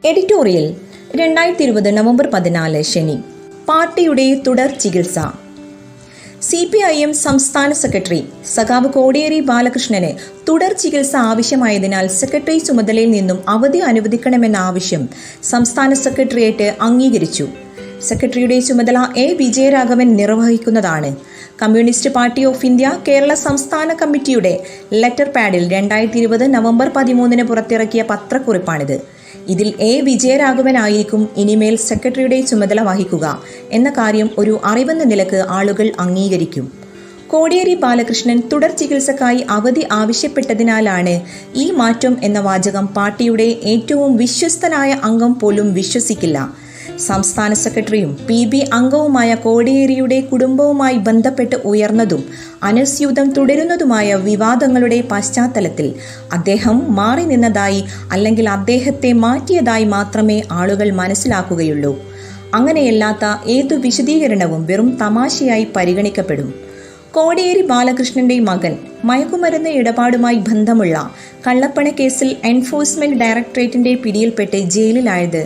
Editorial 2020 November 14 ശനി. പാർട്ടിയുടെ തുടർ ചികിത്സ. CPIM സംസ്ഥാന സെക്രട്ടറി സഖാവ് കോടിയേരി ബാലകൃഷ്ണന് തുടർ ചികിത്സ ആവശ്യമായതിനാൽ സെക്രട്ടറി ചുമതലയിൽ നിന്നും അവധി അനുവദിക്കണമെന്ന ആവശ്യം സംസ്ഥാന സെക്രട്ടേറിയറ്റ് അംഗീകരിച്ചു. സെക്രട്ടറിയുടെ ചുമതല A. വിജയരാഘവൻ നിർവഹിക്കുന്നതാണ്. Communist Party of India Kerala സംസ്ഥാന കമ്മിറ്റിയുടെ ലെറ്റർ പാഡിൽ 2020 നവംബർ 13 പുറത്തിറക്കിയ പത്രക്കുറിപ്പാണിത്. ഇതിൽ A. വിജയരാഘവൻ ആയിരിക്കും ഇനിമേൽ സെക്രട്ടറിയുടെ ചുമതല വഹിക്കുക എന്ന കാര്യം ഒരു അറിവെന്ന നിലക്ക് ആളുകൾ അംഗീകരിക്കും. കോടിയേരി ബാലകൃഷ്ണൻ തുടർ ചികിത്സക്കായി അവധി ആവശ്യപ്പെട്ടതിനാലാണ് ഈ മാറ്റം എന്ന വാചകം പാർട്ടിയുടെ ഏറ്റവും വിശ്വസ്തനായ അംഗം പോലും വിശ്വസിക്കില്ല. സംസ്ഥാന സെക്രട്ടറിയും PB അംഗവുമായ കോടിയേരിയുടെ കുടുംബവുമായി ബന്ധപ്പെട്ട് ഉയർന്നതും അനസ്യൂതം തുടരുന്നതുമായ വിവാദങ്ങളുടെ പശ്ചാത്തലത്തിൽ അദ്ദേഹം മാറി നിന്നതായി അല്ലെങ്കിൽ അദ്ദേഹത്തെ മാറ്റിയതായി മാത്രമേ ആളുകൾ മനസ്സിലാക്കുകയുള്ളൂ. അങ്ങനെയല്ലാത്ത ഏതു വിശദീകരണവും വെറും തമാശയായി പരിഗണിക്കപ്പെടും. കോടിയേരി ബാലകൃഷ്ണന്റെ മകൻ മയക്കുമരുന്ന് ഇടപാടുമായി ബന്ധമുള്ള കള്ളപ്പണക്കേസിൽ എൻഫോഴ്സ്മെന്റ് ഡയറക്ടറേറ്റിന്റെ പിടിയിൽപ്പെട്ട് ജയിലിലായത്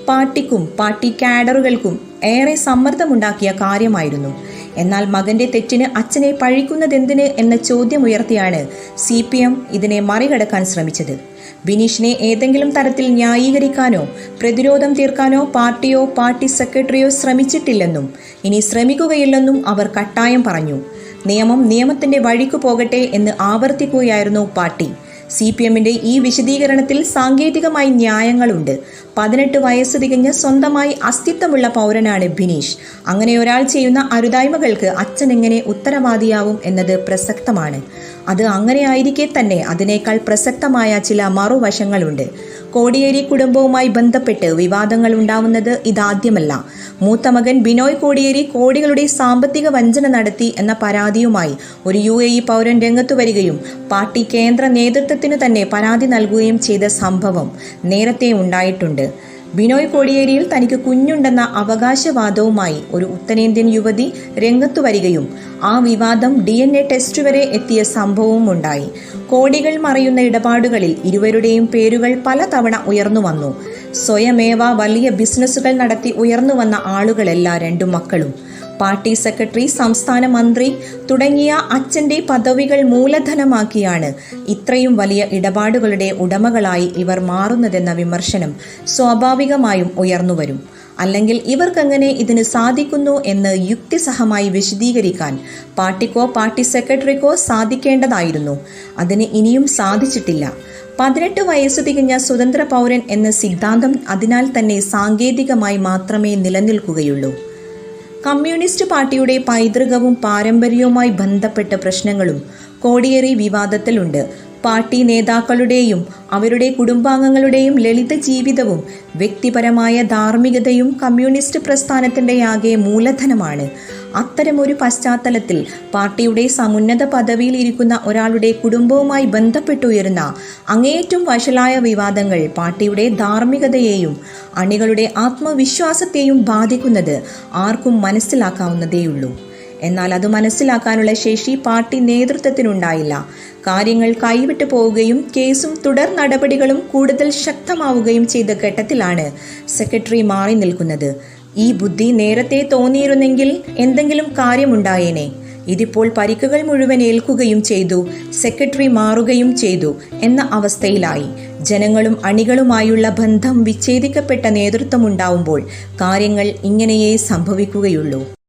പാർട്ടിക്കും പാർട്ടി കാഡറുകൾക്കും ഏറെ സമ്മർദ്ദമുണ്ടാക്കിയ കാര്യമായിരുന്നു. എന്നാൽ മകന്റെ തെറ്റിന് അച്ഛനെ പഴിക്കുന്നതെന്തിന് എന്ന ചോദ്യമുയർത്തിയാണ് CPM ഇതിനെ മറികടക്കാൻ ശ്രമിച്ചത്. ബിനീഷിനെ ഏതെങ്കിലും തരത്തിൽ ന്യായീകരിക്കാനോ പ്രതിരോധം തീർക്കാനോ പാർട്ടിയോ പാർട്ടി സെക്രട്ടറിയോ ശ്രമിച്ചിട്ടില്ലെന്നും ഇനി ശ്രമിക്കുകയില്ലെന്നും അവർ കട്ടായം പറഞ്ഞു. നിയമം നിയമത്തിന്റെ വഴിക്കു പോകട്ടെ എന്ന് ആവർത്തിക്കുകയായിരുന്നു പാർട്ടി. CPMന്റെ ഈ വിശദീകരണത്തിൽ സാങ്കേതികമായി ന്യായങ്ങളുണ്ട്. 18 വയസ്സ് തികഞ്ഞ സ്വന്തമായി അസ്തിത്വമുള്ള പൗരനാണ് ബിനീഷ്. അങ്ങനെ ഒരാൾ ചെയ്യുന്ന അരുതായ്മകൾക്ക് അച്ഛൻ എങ്ങനെ ഉത്തരവാദിയാവും എന്നത് പ്രസക്തമാണ്. അത് അങ്ങനെ ആയിരിക്കെ തന്നെ അതിനേക്കാൾ പ്രസക്തമായ ചില മറുവശങ്ങളുണ്ട്. കോടിയേരി കുടുംബവുമായി ബന്ധപ്പെട്ട് വിവാദങ്ങൾ ഉണ്ടാവുന്നത് ഇതാദ്യമല്ല. മൂത്ത മകൻ ബിനോയ് കോടിയേരി കോടികളുടെ സാമ്പത്തിക വഞ്ചന നടത്തി എന്ന പരാതിയുമായി ഒരു UAE പൗരൻ രംഗത്തു വരികയും പാർട്ടി കേന്ദ്ര നേതൃത്വത്തിന് തന്നെ പരാതി നൽകുകയും ചെയ്ത സംഭവം നേരത്തെ ഉണ്ടായിട്ടുണ്ട്. ബിനോയ് കോടിയേരിയിൽ തനിക്ക് കുഞ്ഞുണ്ടെന്ന അവകാശവാദവുമായി ഒരു ഉത്തരേന്ത്യൻ യുവതി രംഗത്തു വരികയും ആ വിവാദം DNA ടെസ്റ്റ് വരെ എത്തിയ സംഭവവും ഉണ്ടായി. കോടികൾ മറയുന്ന ഇടപാടുകളിൽ ഇരുവരുടെയും പേരുകൾ പലതവണ ഉയർന്നു വന്നു. സ്വയമേവ വലിയ ബിസിനസ്സുകൾ നടത്തി ഉയർന്നു വന്ന ആളുകളല്ല രണ്ടു മക്കളും. പാർട്ടി സെക്രട്ടറി, സംസ്ഥാന മന്ത്രി തുടങ്ങിയ അച്ഛൻ്റെ പദവികൾ മൂലധനമാക്കിയാണ് ഇത്രയും വലിയ ഇടപാടുകളുടെ ഉടമകളായി ഇവർ മാറുന്നതെന്ന വിമർശനം സ്വാഭാവികമായും ഉയർന്നുവരും. അല്ലെങ്കിൽ ഇവർക്കെങ്ങനെ ഇതിന് സാധിക്കുന്നു എന്ന് യുക്തിസഹമായി വിശദീകരിക്കാൻ പാർട്ടിക്കോ പാർട്ടി സെക്രട്ടറിക്കോ സാധിക്കേണ്ടതായിരുന്നു. അതിന് ഇനിയും സാധിച്ചിട്ടില്ല. 18 വയസ്സ് തികഞ്ഞ സ്വതന്ത്ര പൗരൻ എന്ന സിദ്ധാന്തം അതിനാൽ തന്നെ സാങ്കേതികമായി മാത്രമേ നിലനിൽക്കുകയുള്ളൂ. കമ്മ്യൂണിസ്റ്റ് പാർട്ടിയുടെ പൈതൃകവും പാരമ്പര്യവുമായി ബന്ധപ്പെട്ട പ്രശ്നങ്ങളും കോടിയേരി വിവാദത്തിലുണ്ട്. പാർട്ടി നേതാക്കളുടെയും അവരുടെ കുടുംബാംഗങ്ങളുടെയും ലളിത ജീവിതവും വ്യക്തിപരമായ ധാർമ്മികതയും കമ്മ്യൂണിസ്റ്റ് പ്രസ്ഥാനത്തിൻ്റെ ആകെ മൂലധനമാണ്. അത്തരമൊരു പശ്ചാത്തലത്തിൽ പാർട്ടിയുടെ സമുന്നത പദവിയിൽ ഇരിക്കുന്ന ഒരാളുടെ കുടുംബവുമായി ബന്ധപ്പെട്ടുയരുന്ന അങ്ങേയറ്റം വഷളായ വിവാദങ്ങൾ പാർട്ടിയുടെ ധാർമ്മികതയെയും അണികളുടെ ആത്മവിശ്വാസത്തെയും ബാധിക്കുന്നത് ആർക്കും മനസ്സിലാക്കാവുന്നതേയുള്ളൂ. എന്നാൽ അത് മനസ്സിലാക്കാനുള്ള ശേഷി പാർട്ടി നേതൃത്വത്തിനുണ്ടായില്ല. കാര്യങ്ങൾ കൈവിട്ടു പോവുകയും കേസും തുടർ നടപടികളും കൂടുതൽ ശക്തമാവുകയും ചെയ്ത ഘട്ടത്തിലാണ് സെക്രട്ടറി മാറി നിൽക്കുന്നത്. ഈ ബുദ്ധി നേരത്തെ തോന്നിയിരുന്നെങ്കിൽ എന്തെങ്കിലും കാര്യമുണ്ടായേനെ. ഇതിപ്പോൾ പരിക്കുകൾ മുഴുവൻ ഏൽക്കുകയും ചെയ്തു, സെക്രട്ടറി മാറുകയും ചെയ്തു എന്ന അവസ്ഥയിലായി. ജനങ്ങളും അണികളുമായുള്ള ബന്ധം വിച്ഛേദിക്കപ്പെട്ട നേതൃത്വമുണ്ടാവുമ്പോൾ കാര്യങ്ങൾ ഇങ്ങനെയേ സംഭവിക്കുകയുള്ളൂ.